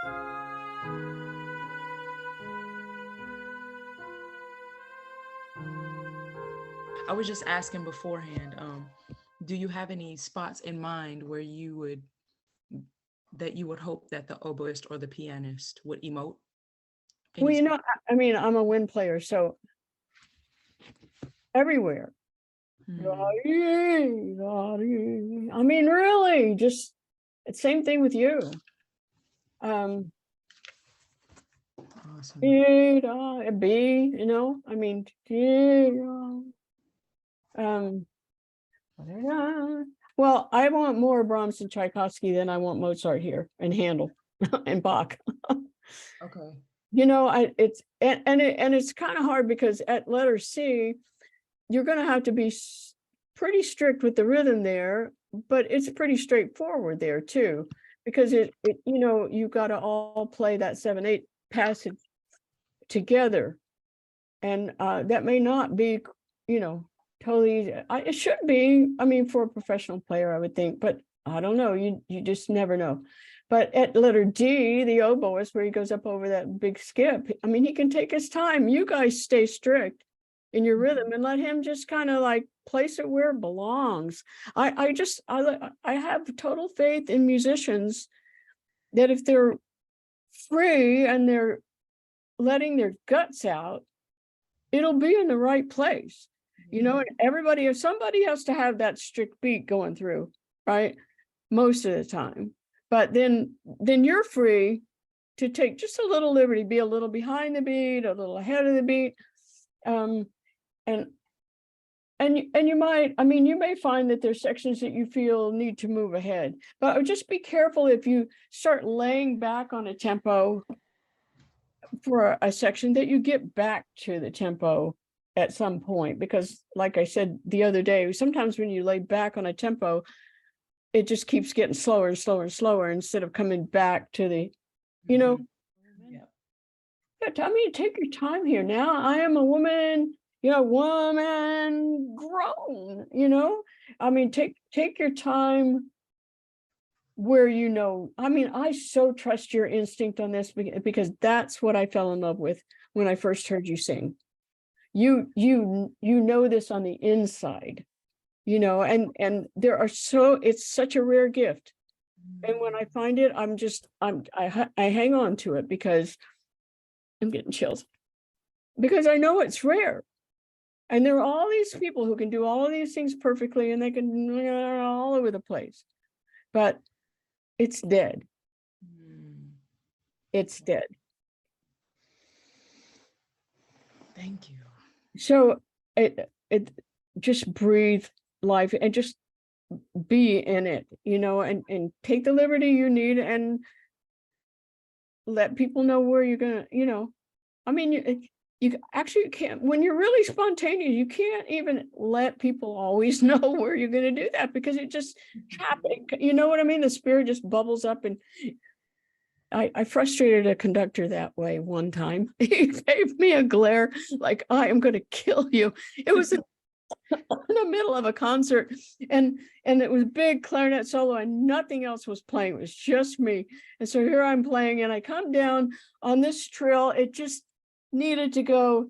I was just asking beforehand, do you have any spots in mind where you would that you would hope that the oboist or the pianist would emote? Well, Any spot? I mean, I'm a wind player, so everywhere. Hmm. I mean, really, just same thing with you. Awesome. B, I mean, well, I want more Brahms and Tchaikovsky than I want Mozart here and Handel and Bach. Okay. It's and it's kind of hard because at letter C, you're going to have to be pretty strict with the rhythm there, but it's pretty straightforward there too, because you've got to all play that 7/8 passage together, and that may not be, totally easy. It should be, I mean, for a professional player, I would think, but I don't know. You just never know. But at letter D, the oboist, where he goes up over that big skip, I mean, he can take his time. You guys stay strict in your rhythm and let him just kind of like place it where it belongs. I have total faith in musicians that if they're free and they're letting their guts out, it'll be in the right place. And everybody, if somebody has to have that strict beat going through, right? Most of the time. But then you're free to take just a little liberty, be a little behind the beat, a little ahead of the beat. And you might, I mean, you may find that there's sections that you feel need to move ahead, but just be careful if you start laying back on a tempo for a section that you get back to the tempo at some point, because like I said the other day, sometimes when you lay back on a tempo, it just keeps getting slower and slower and slower instead of coming back to the, Yeah. I mean, take your time here. Now I am a woman, woman grown, I mean, take your time where, I mean, I so trust your instinct on this, because that's what I fell in love with when I first heard you sing. You know this on the inside, and it's such a rare gift. And when I find it, I hang on to it because I'm getting chills, because I know it's rare. And there are all these people who can do all of these things perfectly, and they can all over the place, but it's dead. It's dead. Thank you. So it just breathe life and just be in it, and take the liberty you need and let people know where you're gonna, I mean, you actually can't, when you're really spontaneous, you can't even let people always know where you're going to do that, because it just happens. You know what I mean? The spirit just bubbles up. And I frustrated a conductor that way one time. He gave me a glare like, I am going to kill you. It was in the middle of a concert, and it was big clarinet solo, and nothing else was playing. It was just me. And so here I'm playing, and I come down on this trill. It just needed to go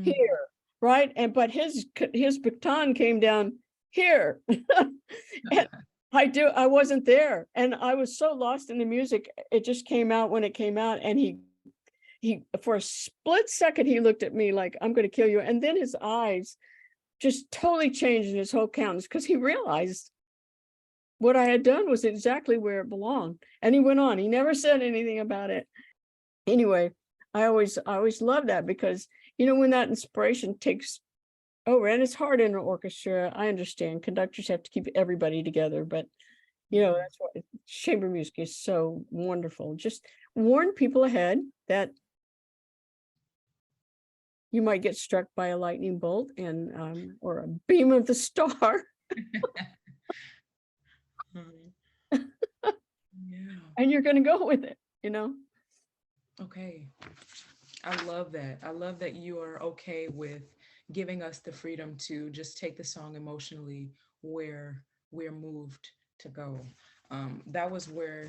here, right? But his baton came down here. And I wasn't there, and I was so lost in the music. It just came out when it came out, and he for a split second he looked at me like, I'm going to kill you, and then his eyes just totally changed in his whole countenance, because he realized what I had done was exactly where it belonged. And he went on. He never said anything about it. Anyway, I always love that, because when that inspiration takes over, and it's hard in an orchestra. I understand conductors have to keep everybody together, but that's why chamber music is so wonderful. Just warn people ahead that you might get struck by a lightning bolt and or a beam of the star. Yeah. And you're going to go with it, Okay. I love that. I love that you are okay with giving us the freedom to just take the song emotionally where we're moved to go. That was where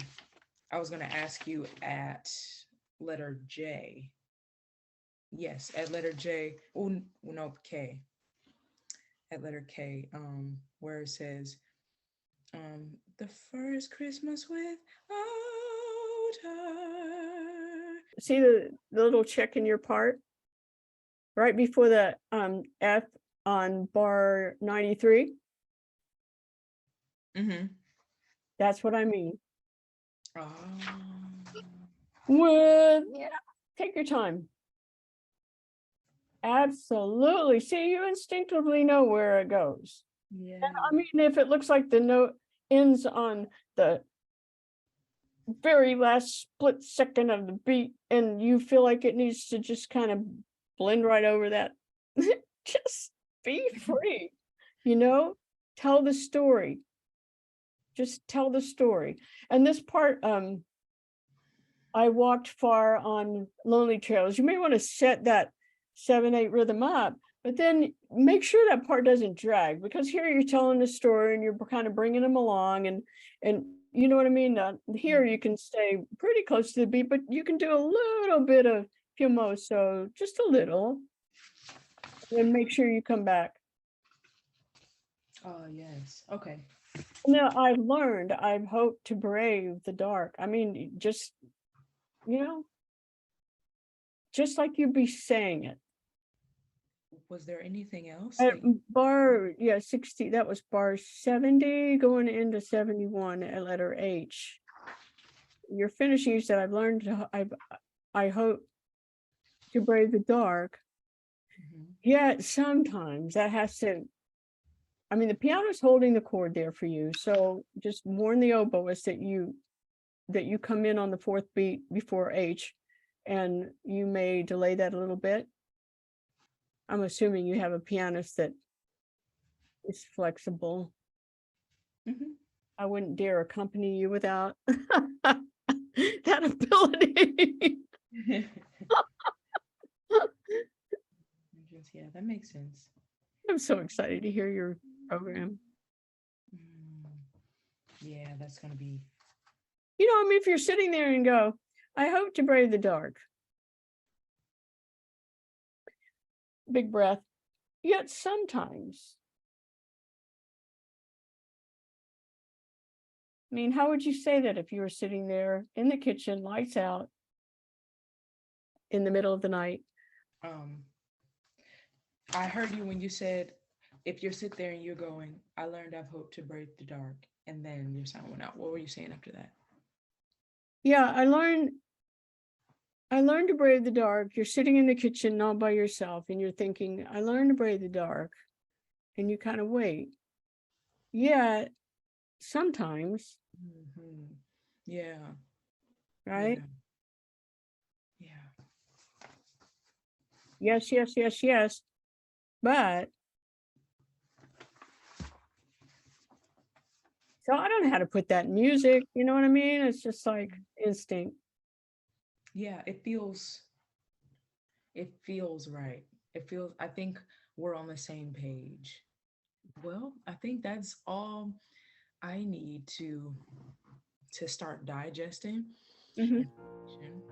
I was going to ask you at letter J. Yes, at letter J. Oh, no, K. At letter K, where it says, the first Christmas without her. See the little check in your part? Right before the F on bar 93? Mm-hmm. That's what I mean. Oh. Yeah, take your time. Absolutely. See, you instinctively know where it goes. Yeah. And I mean, if it looks like the note ends on the very last split second of the beat and you feel like it needs to just kind of blend right over that, just be free, tell the story. Just tell the story. And this part, I walked far on lonely trails. You may want to set that 7/8 rhythm up, but then make sure that part doesn't drag, because here you're telling the story and you're kind of bringing them along, and you know what I mean. Here you can stay pretty close to the beat, but you can do a little bit of fumoso, just a little, and make sure you come back. Oh, yes. Okay. Now I've hoped to brave the dark. I mean, just just like you'd be saying it. Was there anything else? At bar 60, that was bar 70 going into 71 at letter H. Your finishing, you said, I hope to brave the dark. Yeah, sometimes that has to, I mean, the piano's holding the chord there for you, so just warn the oboist that you come in on the fourth beat before H, and you may delay that a little bit. I'm assuming you have a pianist that is flexible. I wouldn't dare accompany you without that ability. Yeah, that makes sense. I'm so excited to hear your program. Yeah, that's going to be. I mean, if you're sitting there and go, I hope to brave the dark. Big breath. Yet sometimes. I mean, how would you say that if you were sitting there in the kitchen, lights out, in the middle of the night? I heard you when you said, if you're sitting there and you're going, I learned I've hoped to brave the dark, and then your sound went out. What were you saying after that? Yeah, I learned to brave the dark. You're sitting in the kitchen all by yourself and you're thinking, I learned to brave the dark. And you kind of wait. Yeah, sometimes. Yeah. Right? Yeah. Yes, yes, yes, yes. But so I don't know how to put that in music. You know what I mean? It's just like instinct. Yeah, it feels right. I think we're on the same page. Well, I think that's all I need to start digesting information.